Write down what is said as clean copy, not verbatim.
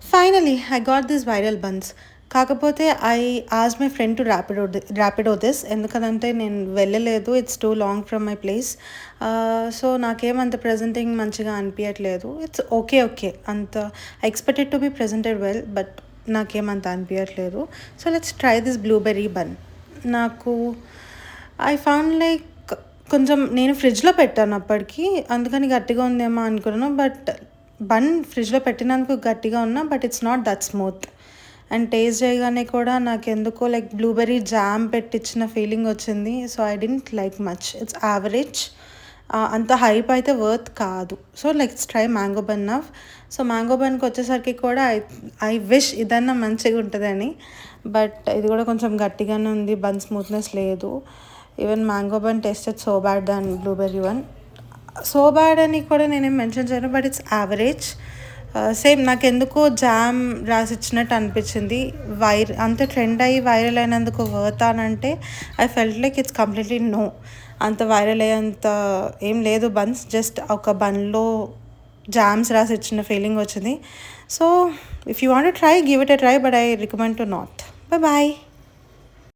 Finally I got this viral buns. కాకపోతే I asked my friend to Rapido this. ఎందుకనంటే నేను వెళ్ళలేదు. It's too long from my place. So నాకేమంత presenting మంచిగా అనిపియట్లేదు. It's okay. అంత I expected to be presented well, but నాకేమంత అనిపియట్లేదు. So let's try this blueberry bun. నాకు ఐ ఫౌండ్ లైక్ కొంచెం నేను ఫ్రిడ్జ్‌లో పెట్టాను అప్పటికి. అందుకని గట్టిగా ఉందేమో అనుకున్నాను. బట్ బన్ ఫ్రిడ్జ్‌లో పెట్టినందుకు గట్టిగా ఉన్నా, but it's not that smooth. And taste చేయగానే కూడా నాకెందుకో లైక్ బ్లూబెర్రీ జామ్ పెట్టించిన ఫీలింగ్ వచ్చింది. So I didn't like much. It's average. అంత హైప్ అయితే వర్త్ కాదు. So let's try mango bun now. So mango బన్‌కి వచ్చేసరికి కూడా ఐ విష్ ఇదన్నా మంచిగా ఉంటదని. బట్ ఇది కూడా కొంచెం గట్టిగానే ఉంది. బన్ స్మూత్‌నెస్ లేదు. Even mango bun tasted so bad than blueberry one. So bad అని కూడా నేనేం మెన్షన్ చేయను, బట్ ఇట్స్ యావరేజ్. సేమ్ నాకెందుకో జామ్ రాసిచ్చినట్టు అనిపించింది. అంత ట్రెండ్ అయ్యి వైరల్ అయినందుకు వర్త్ అని అంటే I felt like it's completely no. అంత వైరల్ అయ్యేంత ఏం లేదు బన్స్. జస్ట్ ఒక బన్లో జామ్స్ రాసి ఇచ్చిన ఫీలింగ్ వచ్చింది. So if you want to try, give it a try, but I recommend to not. Bye.